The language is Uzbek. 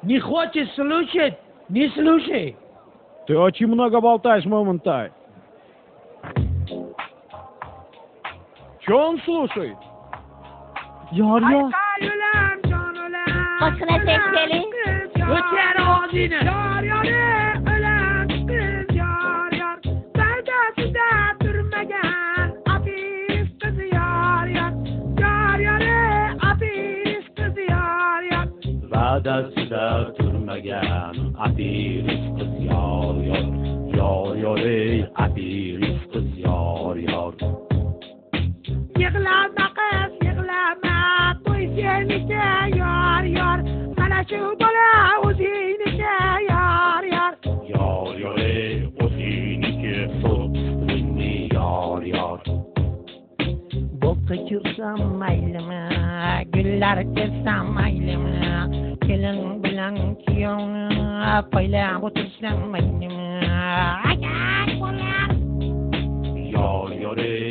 Не хочешь слушать? Не слушай. Ты очень много болтаешь, Момонтай. Че он слушает? Yor. Qo'shiqni tek keling. O'tgan og'zingni. Yar ölen kız yar Saydasida durmagan ateist kız yar ateist kız yar Va'dasida turmagan ateist qiz yor ey ateist qiz yor Yığlama kız yığlama Toy senike yar Mana şu bola o'zinike yar ey o'ziniki so'zini yor Bo'qqa kirsam maylimi, gullar tersam maylimi, kelin bilan kuyovni poylab o'tirsam maylimi. Agar bo'lar yor ey